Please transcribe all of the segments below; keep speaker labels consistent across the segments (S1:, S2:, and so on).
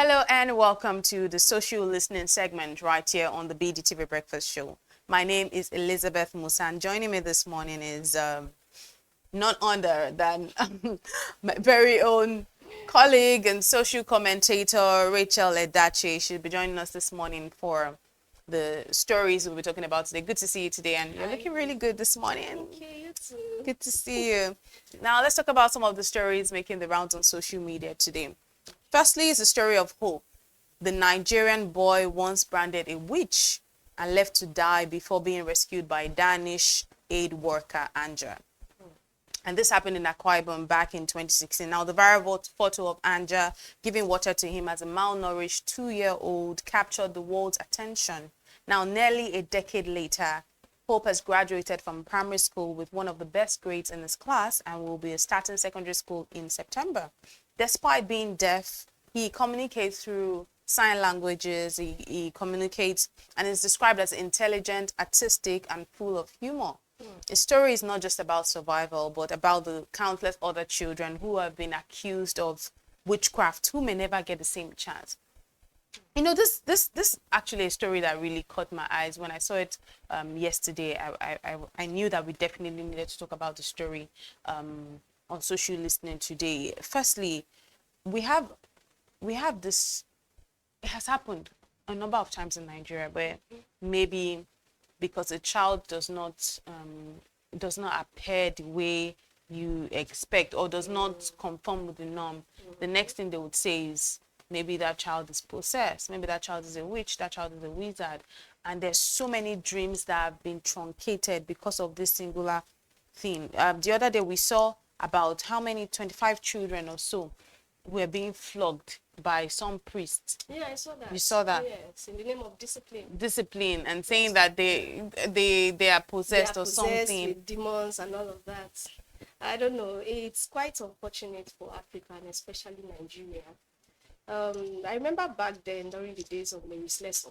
S1: Hello and welcome to the social listening segment right here on the BDTV Breakfast Show. My name is Elizabeth Musa and joining me this morning is none other than my very own colleague and social commentator, Rachel Edache. She'll be joining us this morning for the stories we'll be talking about today. Good to see you today, and you're looking really good this morning.
S2: Thank you, you too.
S1: Good to see you. Now let's talk about some of the stories making the rounds on social media today. Firstly, is the story of Hope, the Nigerian boy once branded a witch and left to die before being rescued by Danish aid worker Anja. And this happened in Akwa Ibom back in 2016. Now, the viral photo of Anja giving water to him as a malnourished 2-year-old captured the world's attention. Now, nearly a decade later, Hope has graduated from primary school with one of the best grades in his class and will be starting secondary school in September. Despite being deaf, he communicates through sign languages, he communicates and is described as intelligent, artistic, and full of humor. His story is not just about survival, but about the countless other children who have been accused of witchcraft, who may never get the same chance. You know, this actually a story that really caught my eyes when I saw it yesterday. I knew that we definitely needed to talk about the story on social listening today. Firstly, we have this. It has happened a number of times in Nigeria where maybe because a child does not appear the way you expect or does not conform with the norm, the next thing they would say is maybe that child is possessed, maybe that child is a witch, that child is a wizard. And there's so many dreams that have been truncated because of this singular thing. The other day we saw about how many 25 children or so were being flogged by some priests.
S2: Yeah, I saw that.
S1: You saw that?
S2: Yes, in the name of discipline.
S1: Discipline and saying that they are possessed or something.
S2: With demons and all of that. I don't know. It's quite unfortunate for Africa and especially Nigeria. I remember back then during the days of Mary Slessor.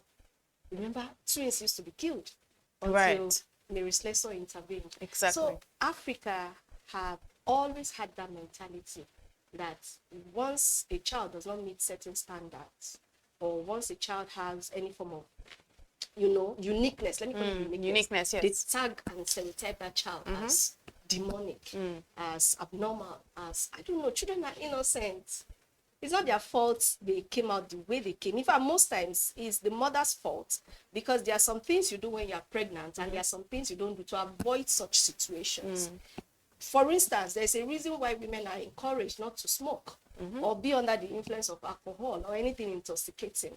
S2: Remember, twins used to be killed until Mary Slessor intervened.
S1: Exactly.
S2: So Africa have always had that mentality that once a child does not meet certain standards, or once a child has any form of, uniqueness, let me call it
S1: uniqueness, yes.
S2: They tag and stereotype that child as demonic, as abnormal, as, I don't know, children are innocent. It's not their fault they came out the way they came. In fact, most times it's the mother's fault because there are some things you do when you're pregnant and there are some things you don't do to avoid such situations. For instance, there's a reason why women are encouraged not to smoke or be under the influence of alcohol or anything intoxicating.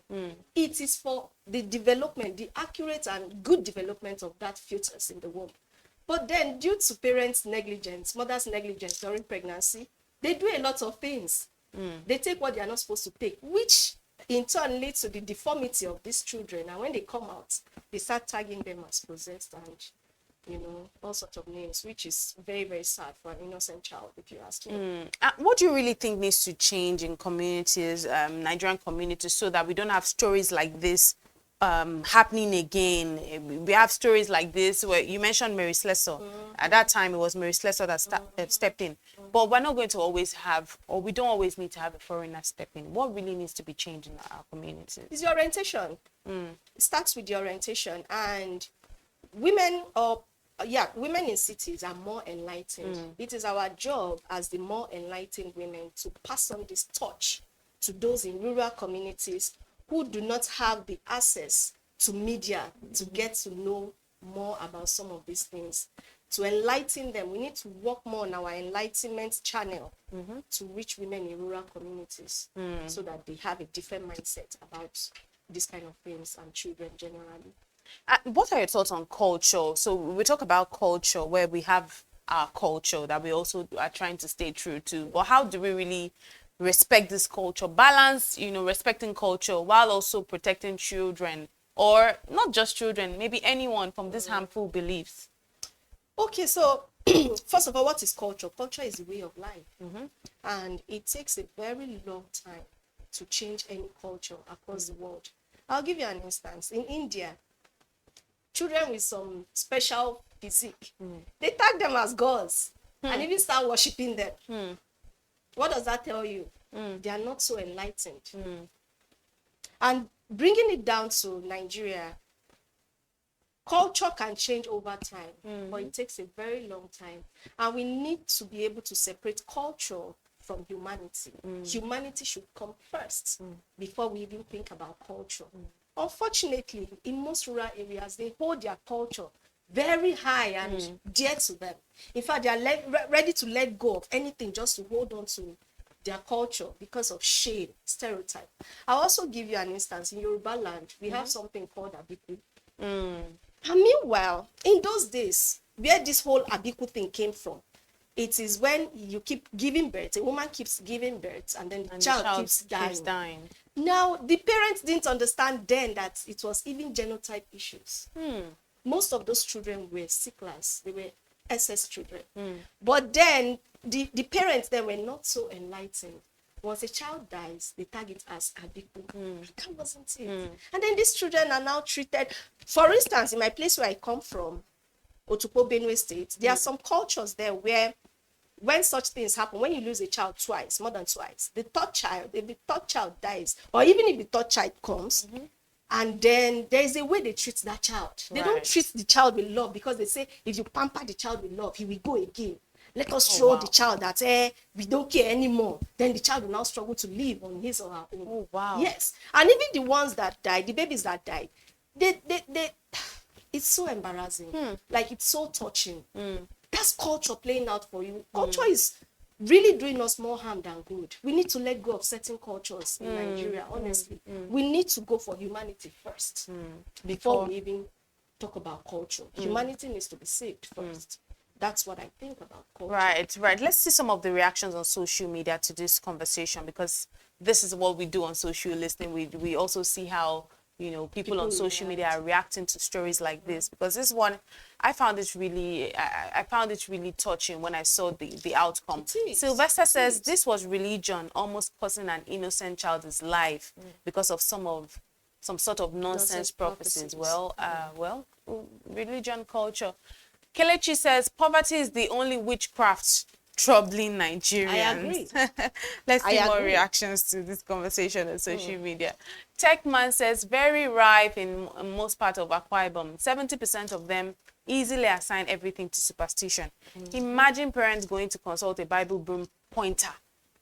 S2: It is for the development, the accurate and good development of that fetus in the womb. But then due to parents' negligence, mother's negligence during pregnancy, they do a lot of things. They take what they are not supposed to take, which in turn leads to the deformity of these children. And when they come out, they start tagging them as possessed and, all sorts of names, which is very, very sad for an innocent child, if you ask me.
S1: What do you really think needs to change in communities, Nigerian communities, so that we don't have stories like this happening again? We have stories like this where you mentioned Mary Slessor. At that time, it was Mary Slessor that stepped in. But we're not going to always have, or we don't always need to have a foreigner step in. What really needs to be changed in our communities?
S2: It's your orientation. It starts with the orientation. And women in cities are more enlightened. It is our job as the more enlightened women to pass on this torch to those in rural communities who do not have the access to media to get to know more about some of these things. To enlighten them, we need to work more on our enlightenment channel to reach women in rural communities so that they have a different mindset about these kind of things and children generally.
S1: What are your thoughts on culture? So we talk about culture where we have our culture that we also are trying to stay true to. But how do we really respect this culture? Balance, respecting culture while also protecting children, or not just children, maybe anyone from these harmful beliefs.
S2: Okay, so first of all, what is culture? Culture is a way of life. And it takes a very long time to change any culture across the world. I'll give you an instance. In India, children with some special physique, they tag them as gods and even start worshiping them. What does that tell you? They are not so enlightened. And bringing it down to Nigeria, culture can change over time, but it takes a very long time. And we need to be able to separate culture from humanity. Humanity should come first before we even think about culture. Unfortunately, in most rural areas, they hold their culture very high and dear to them. In fact, they are ready to let go of anything just to hold on to their culture because of shame, stereotype. I'll also give you an instance. In Yoruba land, we have something called Abiku. And meanwhile, in those days, where this whole Abiku thing came from, it is when you keep giving birth, a woman keeps giving birth, and then the child keeps dying. Now, the parents didn't understand then that it was even genotype issues. Most of those children were sicklers. They were SS children. But then, the parents then were not so enlightened. Once a child dies, they tag it as Abiku. That wasn't it. And then these children are now treated. For instance, in my place where I come from, Otupo, Benue State, there are some cultures there where when such things happen, when you lose a child twice, more than twice, the third child, if the third child dies, or even if the third child comes, and then there is a way they treat that child. They don't treat the child with love, because they say if you pamper the child with love, he will go again. Let us show the child that we don't care anymore. Then the child will now struggle to live on his or her own.
S1: Oh, wow.
S2: Yes. And even the ones that died, the babies that died, they it's so embarrassing. Like, it's so touching. That's culture playing out for you. Culture is really doing us more harm than good. We need to let go of certain cultures in Nigeria, honestly. We need to go for humanity first before we even talk about culture. Humanity needs to be saved first. That's what I think about culture.
S1: Right. Let's see some of the reactions on social media to this conversation, because this is what we do on social listening. We also see how, people on social media are reacting to stories like this, because this one, I found it really touching when I saw the outcome. Sylvester says this was religion almost causing an innocent child's life because of some sort of nonsense prophecies. Well, religion, culture. Kelechi says poverty is the only witchcraft troubling Nigerians.
S2: I agree.
S1: Let's see more reactions to this conversation on social media. Techman says very rife in most parts of Akwa Ibom. 70% of them easily assign everything to superstition. Imagine parents going to consult a Bible broom pointer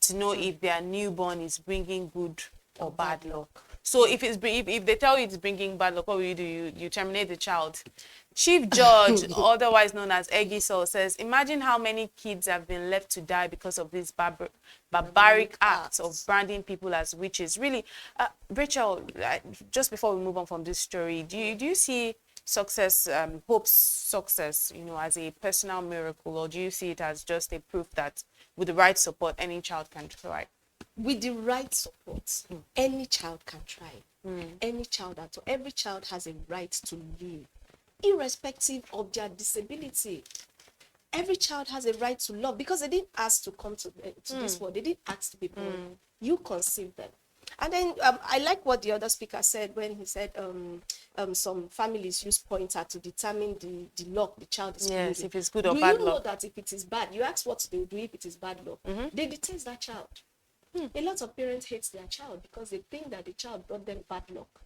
S1: to know if their newborn is bringing good or bad luck. So if they tell you it's bringing bad luck, what will you do? You terminate the child. Chief Judge, otherwise known as Egisol, says, imagine how many kids have been left to die because of this barbaric acts of branding people as witches. Really, Rachel, just before we move on from this story, do you see success, Hope's success, as a personal miracle, or do you see it as just a proof that with the right support, any child can thrive?
S2: With the right support, any child can thrive. Any child at all. Every child has a right to live, irrespective of their disability. Every child has a right to love, because they didn't ask to come to this world. They didn't ask to be born. You conceived them. And then I like what the other speaker said when he said some families use pointer to determine the luck the child is bringing.
S1: Yes, if it's good or bad luck.
S2: Do you know that if it is bad, you ask what they do if it is bad luck. They detest that child. A lot of parents hate their child because they think that the child brought them bad luck.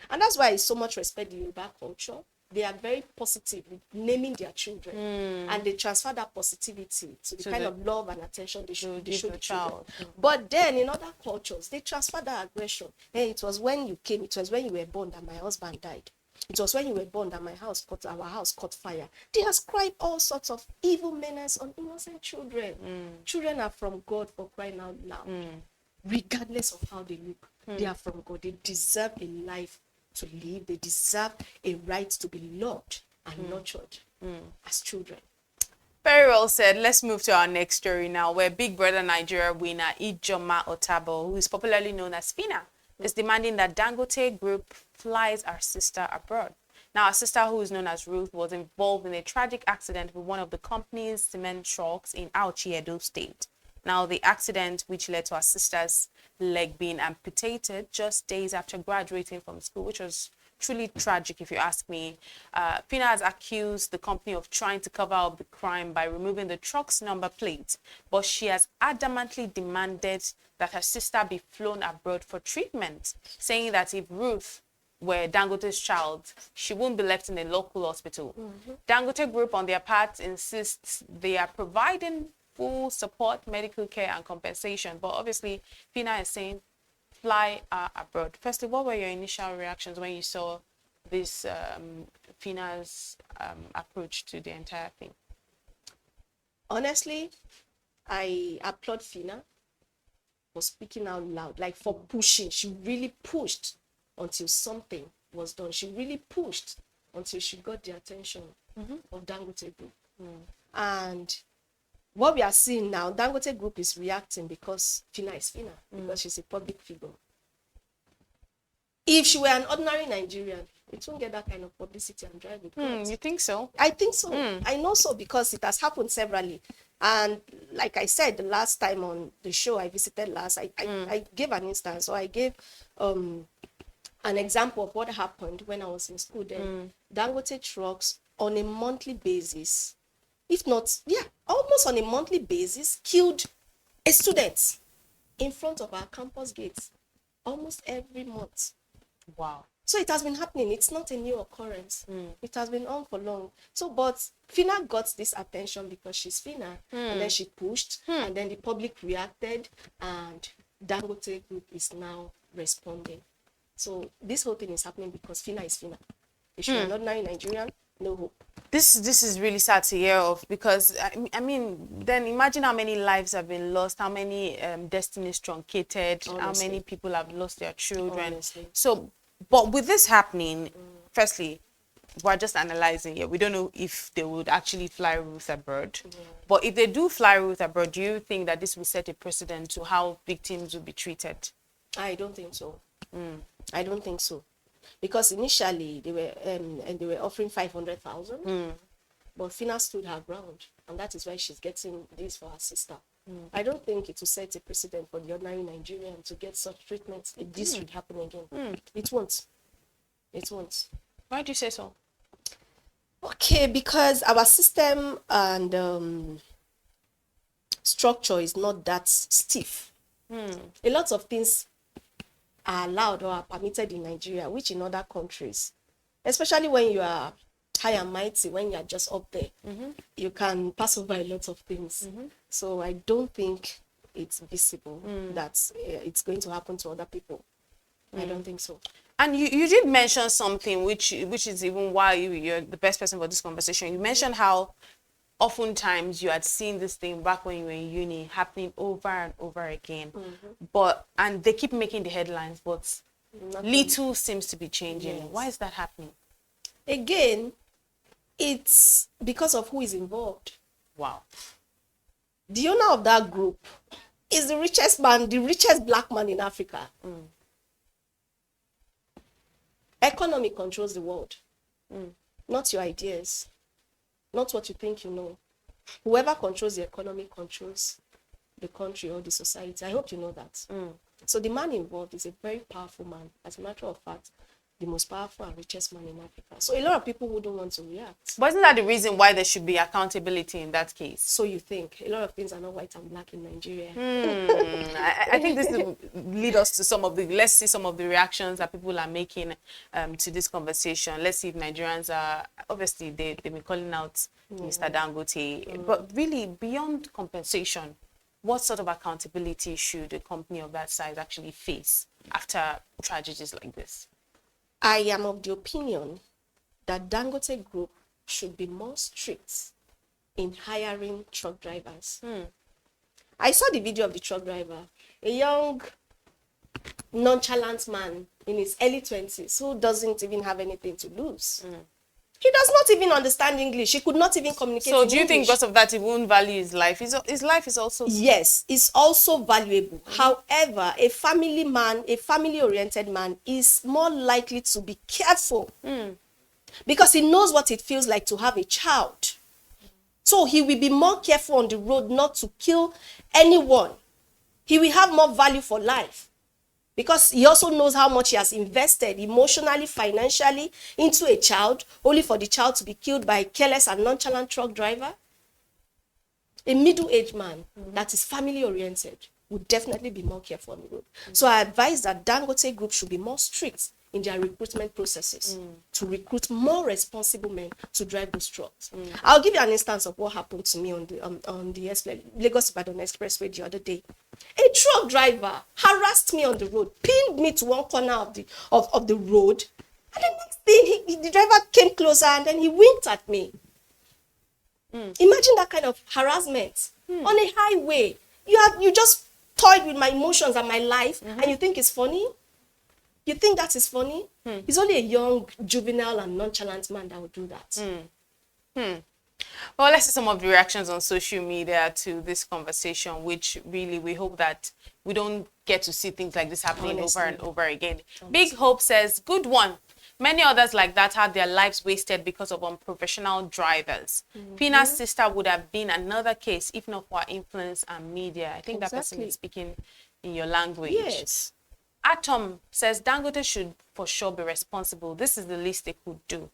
S2: And that's why it's so much respect in Yoruba culture. They are very positive with naming their children, and they transfer that positivity to the kind of love and attention they show the child. But then in other cultures, they transfer that aggression. Hey, it was when you came, it was when you were born that my husband died. It was when you were born that our house caught fire. They ascribe all sorts of evil menace on innocent children. Children are from God, for crying out loud. Regardless of how they look, they are from God. They deserve a life to live. They deserve a right to be loved and nurtured as children.
S1: Very well said. Let's move to our next story now, where Big Brother Nigeria winner Ijoma Otabo, who is popularly known as Phyna, is demanding that Dangote Group flies our sister abroad. Now, our sister, who is known as Ruth, was involved in a tragic accident with one of the company's cement trucks in Auchi, Edo State. Now, the accident, which led to our sister's leg being amputated just days after graduating from school, which was truly tragic, if you ask me. Phyna has accused the company of trying to cover up the crime by removing the truck's number plate, but she has adamantly demanded that her sister be flown abroad for treatment, saying that if Ruth were Dangote's child, she won't be left in a local hospital. Dangote Group, on their part, insists they are providing full support, medical care, and compensation. But obviously, Phyna is saying, fly abroad. Firstly, what were your initial reactions when you saw this Phyna's approach to the entire thing?
S2: Honestly, I applaud Phyna for speaking out loud, like for pushing. She really pushed until something was done. She really pushed until she got the attention of Dangote Group. And what we are seeing now, Dangote Group is reacting because Phyna is Phyna, because she's a public figure. If she were an ordinary Nigerian, it won't get that kind of publicity and drive it.
S1: You think so?
S2: I think so. I know so because it has happened severally. And like I said, the last time on the show I visited last, I gave an instance. So I gave an example of what happened when I was in school then. Dangote trucks on a monthly basis, if not, almost on a monthly basis, killed a student in front of our campus gates almost every month.
S1: Wow.
S2: So it has been happening. It's not a new occurrence. It has been on for long. So, but Phyna got this attention because she's Phyna, and then she pushed, and then the public reacted, and Dangote Group is now responding. So this whole thing is happening because Phyna is Phyna. If you're an ordinary Nigerian, no hope.
S1: This is really sad to hear of, because I mean, then imagine how many lives have been lost, how many destinies truncated, how many people have lost their children.
S2: Honestly.
S1: So, but with this happening, firstly, we're just analyzing here. We don't know if they would actually fly Ruth abroad. But if they do fly Ruth abroad, do you think that this will set a precedent to how victims will be treated?
S2: I don't think so. I don't think so. Because initially they were offering 500,000, but Phyna stood her ground, and that is why she's getting this for her sister. I don't think it will set a precedent for the ordinary Nigerian to get such treatment if this should happen again. It won't. It won't.
S1: Why do you say so?
S2: Okay, because our system and structure is not that stiff. A lot of things are allowed or are permitted in Nigeria, which in other countries, especially when you are high and mighty, when you are just up there, you can pass over a lot of things. So I don't think it's visible that it's going to happen to other people. I don't think so.
S1: And you did mention something which is even why you're the best person for this conversation. You mentioned how oftentimes you had seen this thing back when you were in uni happening over and over again, and they keep making the headlines, but little seems to be changing. Why is that happening?
S2: Again, it's because of who is involved.
S1: Wow.
S2: The owner of that group is the richest man, the richest black man in Africa. Economy controls the world, not your ideas, not what you think you know. Whoever controls the economy controls the country or the society. I hope you know that. So the man involved is a very powerful man. As a matter of fact, the most powerful and richest man in Africa. So a lot of people wouldn't want to react.
S1: But isn't that the reason why there should be accountability in that case?
S2: So you think. A lot of things are not white and black in Nigeria.
S1: I think this will lead us to let's see some of the reactions that people are making to this conversation. Let's see if Nigerians are, obviously they've been calling out Mr. Dangote, but really beyond compensation, what sort of accountability should a company of that size actually face after tragedies like this?
S2: I am of the opinion that Dangote Group should be more strict in hiring truck drivers. I saw the video of the truck driver, a young, nonchalant man in his early 20s who doesn't even have anything to lose. He does not even understand English. He could not even communicate in
S1: So do you think
S2: English.
S1: because of that he won't value his life? His life is also...
S2: Yes, it's also valuable. However, a family man, a family-oriented man is more likely to be careful because he knows what it feels like to have a child. So he will be more careful on the road not to kill anyone. He will have more value for life. because he also knows how much he has invested emotionally, financially into a child, only for the child to be killed by a careless and nonchalant truck driver. A middle-aged man that is family-oriented would definitely be more careful on the road. So I advise that Dangote Group should be more strict in their recruitment processes to recruit more responsible men to drive those trucks. I'll give you an instance of what happened to me on the Lagos-Ibadan Expressway the other day. A truck driver harassed me on the road, pinned me to one corner of the road, and the next thing, the driver came closer and then he winked at me. Imagine that kind of harassment on a highway. You just toyed with my emotions and my life, and you think it's funny? You think that is funny? He's only a young, juvenile, and nonchalant man that would do that.
S1: Well, let's see some of the reactions on social media to this conversation, which really we hope that we don't get to see things like this happening over and over again. Big Hope says, good one. Many others like that had their lives wasted because of unprofessional drivers. Phyna's sister would have been another case if not for influence and media. I think that person is speaking in your language.
S2: Yes.
S1: Atom says Dangote should for sure be responsible. This is the least they could do.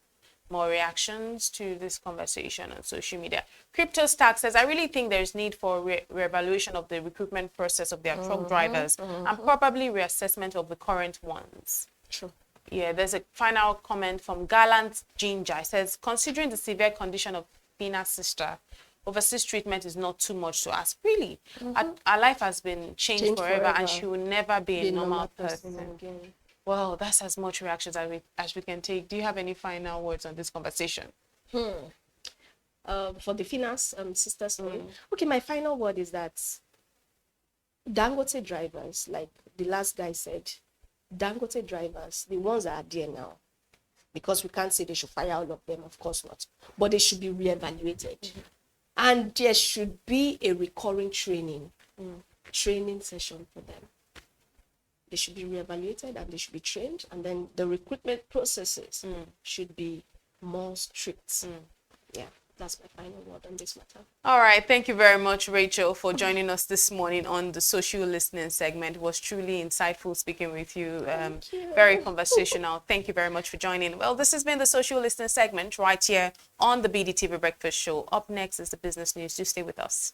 S1: More reactions to this conversation on social media. Crypto Stack says, I really think there's need for reevaluation of the recruitment process of their truck drivers and probably reassessment of the current ones.
S2: True.
S1: Yeah, there's a final comment from Gallant Ginger. It says, considering the severe condition of Phyna's sister, overseas treatment is not too much to ask. Really, her life has been changed forever, and she will never be a normal person again. Well, that's as much reactions as we can take. Do you have any final words on this conversation?
S2: For the Phyna's sister story. Okay, my final word is that Dangote drivers, like the last guy said, Dangote drivers, the ones that are there now, because we can't say they should fire all of them, of course not, but they should be reevaluated. And there should be a recurring training session for them. They should be reevaluated and they should be trained, and then the recruitment processes should be more strict. Yeah, that's my final word on this matter.
S1: All right, thank you very much, Rachel, for joining us this morning on the social listening segment. It was truly insightful speaking with you. Very conversational. Thank you very much for joining. Well, this has been the social listening segment right here on the BDTV Breakfast Show. Up next is the business news. Do stay with us.